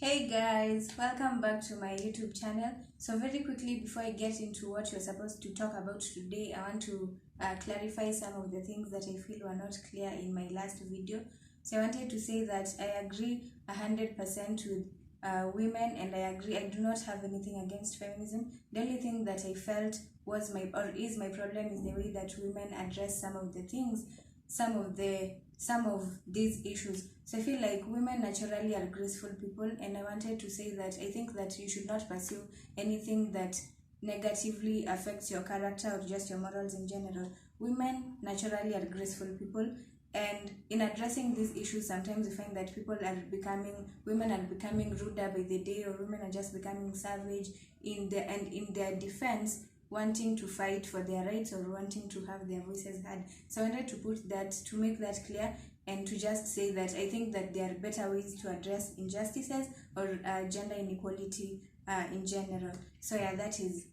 Hey guys, welcome back to my YouTube channel. So very quickly before I get into what we're supposed to talk about today, I want to clarify some of the things that I feel were not clear in my last video. So I wanted to say that I agree 100% with women, and I agree I do not have anything against feminism. The only thing that I felt was my problem is the way that women address some of the things, some of these issues. So I feel like women naturally are graceful people, and I wanted to say that I think that you should not pursue anything that negatively affects your character or just your morals in general. Women naturally are graceful people, and in addressing these issues, sometimes we find that women are becoming ruder by the day, or women are just becoming savage in their defense, wanting to fight for their rights or wanting to have their voices heard. So I wanted to make that clear, and to just say that I think that there are better ways to address injustices or gender inequality in general. So yeah, that is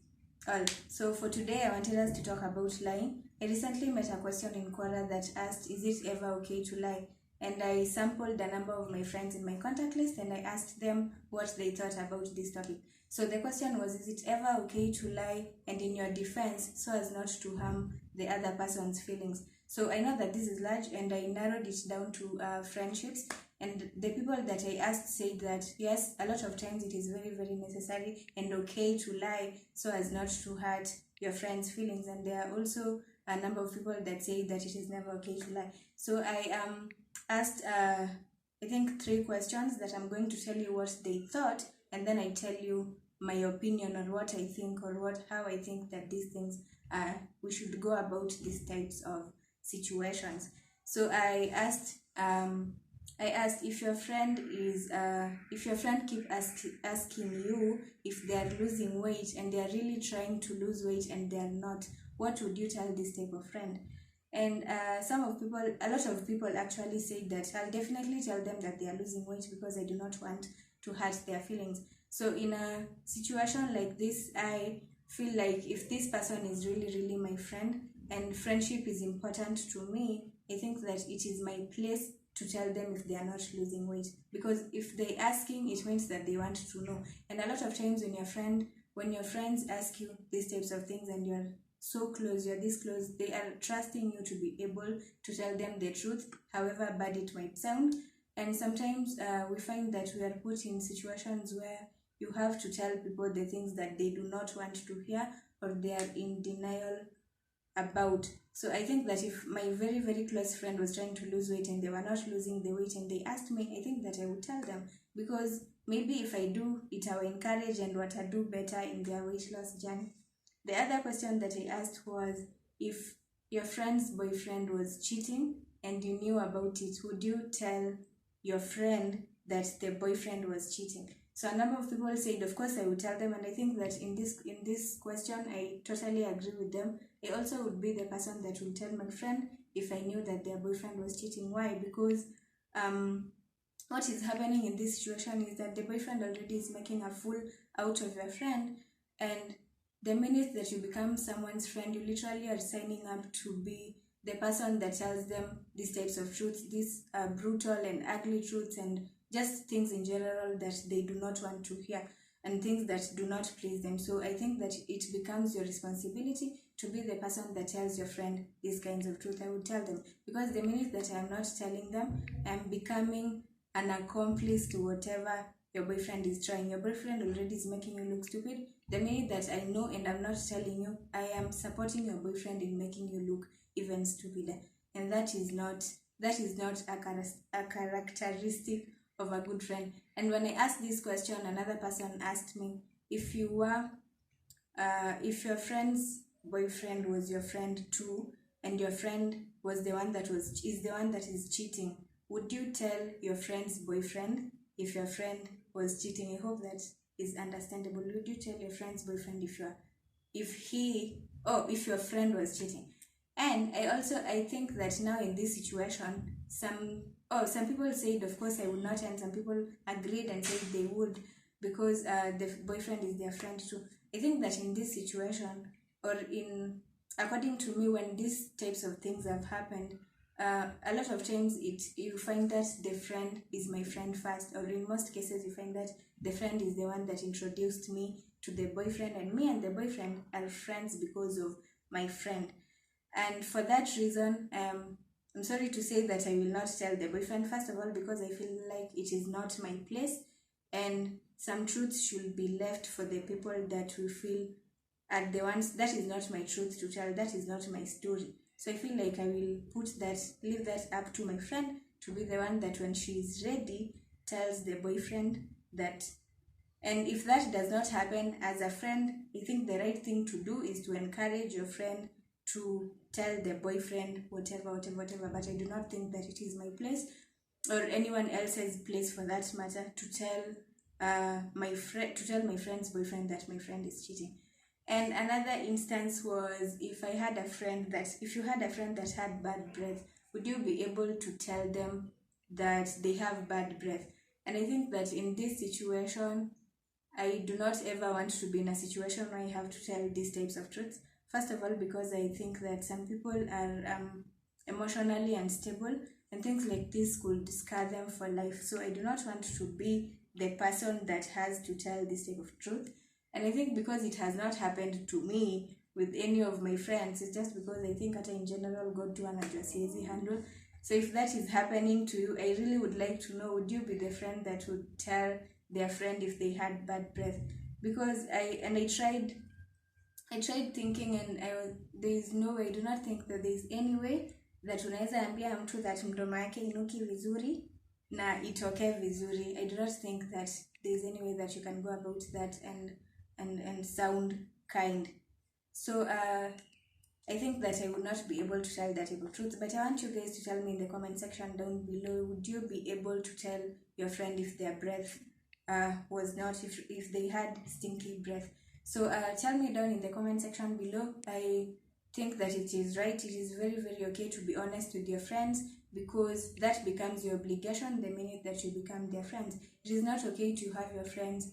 all. So for today, I wanted us to talk about lying. I recently met a question in Quora that asked, is it ever okay to lie? And I sampled a number of my friends in my contact list, and I asked them what they thought about this topic. So the question was, is it ever okay to lie and in your defense so as not to harm the other person's feelings? So I know that this is large, and I narrowed it down to friendships. And the people that I asked said that yes, a lot of times it is very, very necessary and okay to lie so as not to hurt your friend's feelings. And there are also a number of people that say that it is never okay to lie. So I asked, I think, 3 questions that I'm going to tell you what they thought, and then I tell you my opinion on what I think, or how I think that these things we should go about these types of situations. So I asked if your friend keep asking you if they are losing weight and they are really trying to lose weight and they are not, what would you tell this type of friend? And a lot of people actually say that I'll definitely tell them that they are losing weight because I do not want to hurt their feelings. So in a situation like this, I feel like if this person is really, really my friend and friendship is important to me, I think that it is my place to tell them if they are not losing weight. Because if they're asking, it means that they want to know. And a lot of times when your friends ask you these types of things and you're so close, you're this close, they are trusting you to be able to tell them the truth, however bad it might sound. And sometimes we find that we are put in situations where you have to tell people the things that they do not want to hear or they are in denial about. So I think that if my very, very close friend was trying to lose weight and they were not losing the weight and they asked me, I think that I would tell them, because maybe if I do it, I will encourage and what I do better in their weight loss journey. The other question that I asked was, if your friend's boyfriend was cheating and you knew about it, would you tell your friend that the boyfriend was cheating? So a number of people said, of course I would tell them, and I think that in this question I totally agree with them. I also would be the person that would tell my friend if I knew that their boyfriend was cheating. Why? Because what is happening in this situation is that the boyfriend already is making a fool out of your friend, and the minute that you become someone's friend, you literally are signing up to be the person that tells them these types of truths, these brutal and ugly truths, and just things in general that they do not want to hear and things that do not please them. So I think that it becomes your responsibility to be the person that tells your friend these kinds of truth. I would tell them, because the minute that I'm not telling them, I'm becoming an accomplice to whatever your boyfriend is trying. Your boyfriend already is making you look stupid. The minute that I know and I'm not telling you, I am supporting your boyfriend in making you look even stupider, and that is not a characteristic of a good friend. And when I asked this question, another person asked me, if your friend's boyfriend was your friend too, and your friend was the one that is cheating, would you tell your friend's boyfriend if your friend was cheating? I hope that is understandable. Would you tell your friend's boyfriend if your friend was cheating? And I think that now in this situation, some people said of course I would not, and some people agreed and said they would, because the boyfriend is their friend too. I think that in this situation, according to me, when these types of things have happened, a lot of times you find that the friend is my friend first, or in most cases you find that the friend is the one that introduced me to the boyfriend, and me and the boyfriend are friends because of my friend. And for that reason, I'm sorry to say that I will not tell the boyfriend, first of all, because I feel like it is not my place, and some truths should be left for the people that we feel are the ones. That is not my truth to tell, that is not my story. So I feel like I will leave that up to my friend to be the one that when she is ready tells the boyfriend that. And if that does not happen, as a friend, I think the right thing to do is to encourage your friend to tell the boyfriend whatever. But I do not think that it is my place or anyone else's place, for that matter, to tell my friend's boyfriend that my friend is cheating. And another instance was, if you had a friend that had bad breath, would you be able to tell them that they have bad breath? And I think that in this situation, I do not ever want to be in a situation where I have to tell these types of truths. First of all, because I think that some people are emotionally unstable, and things like this could scar them for life. So I do not want to be the person that has to tell this type of truth. And I think because it has not happened to me with any of my friends, it's just because I think in general God to anajua handle. So if that is happening to you, I really would like to know, would you be the friend that would tell their friend if they had bad breath? Because I tried thinking, and there is no way, I do not think that there is any way that unaweza ambia mtu that mdomo yake inuki vizuri na itoke vizuri. I do not think that there is any way that you can go about that and sound kind. So I think that I would not be able to tell that type of truth, but I want you guys to tell me in the comment section down below, would you be able to tell your friend if their breath was not, if they had stinky breath? So tell me down in the comment section below. I think that it is right, it is very, very okay to be honest with your friends, because that becomes your obligation the minute that you become their friends. It is not okay to have your friends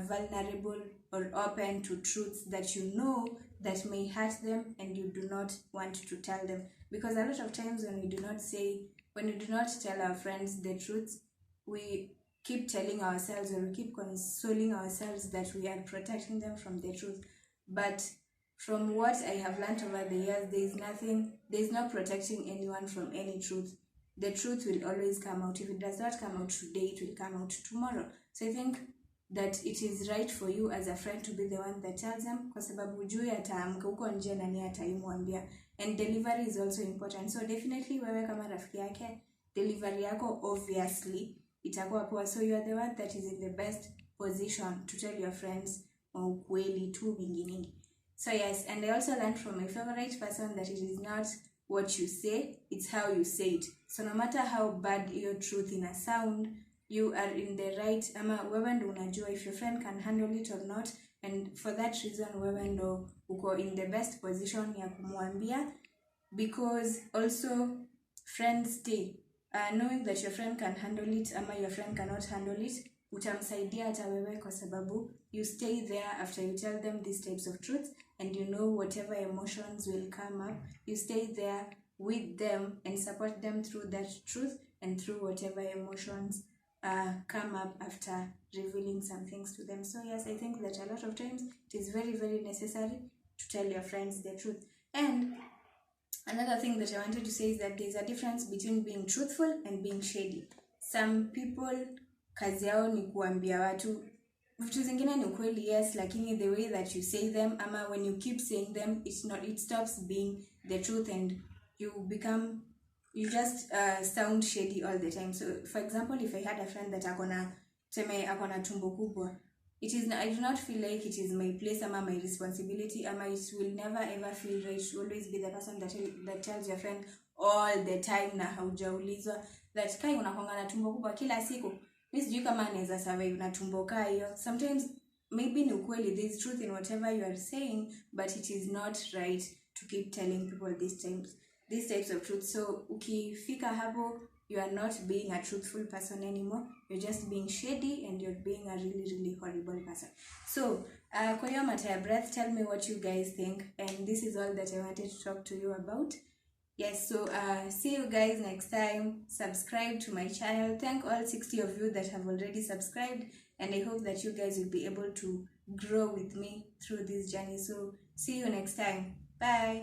vulnerable or open to truths that you know that may hurt them and you do not want to tell them. Because a lot of times when we do not tell our friends the truth, we keep telling ourselves, or we keep consoling ourselves that we are protecting them from the truth. But from what I have learned over the years, there is no protecting anyone from any truth. The truth will always come out. If it does not come out today, it will come out tomorrow. So I think that it is right for you as a friend to be the one that tells them, kwa sababu hujui ataamka huko nje nani ataimwambia. And delivery is also important. So definitely wewe kama rafiki yake, delivery yako obviously itakuwa poa. So you are the one that is in the best position to tell your friends ukweli tu mingi. So yes, and I also learned from my favorite person that it is not what you say, it's how you say it. So no matter how bad your truth in a sound, you are in the right, ama wewe ndo unajua if your friend can handle it or not. And for that reason, wewe ndo uko in the best position ya kumwambia, because also friends stay. Knowing that your friend can handle it ama your friend cannot handle it, utamsaidia hata wewe, kwa sababu you stay there after you tell them these types of truths, and you know whatever emotions will come up, you stay there with them and support them through that truth and through whatever emotions come up after revealing some things to them. So yes, I think that a lot of times it is very, very necessary to tell your friends the truth. And another thing that I wanted to say is that there's a difference between being truthful and being shady. Some people kazi yao ni kuambia watu vitu zingine ni ukweli, yes, lakini the way that you say them, ama when you keep saying them, it stops being the truth, and you just sound shady all the time. So for example, if I had a friend that akona tumbo kubwa, I do not feel like it is my place ama my responsibility, ama it will never ever feel right to always be the person that tells your friend all the time na haujaulizwa that kai unakuanga na tumbo kubwa kila siku, mimi sijui kama anaweza survive na tumbo kaa hiyo. Sometimes maybe ni ukweli, there is truth in whatever you are saying, but it is not right to keep telling people these types of truth. So ukifika hapo, you are not being a truthful person anymore, you're just being shady, and you're being a really, really horrible person. So kwa hiyo matter ya breath, tell me what you guys think, and this is all that I wanted to talk to you about. Yes, so see you guys next time. Subscribe to my channel. Thank all 60 of you that have already subscribed, and I hope that you guys will be able to grow with me through this journey. So see you next time. Bye.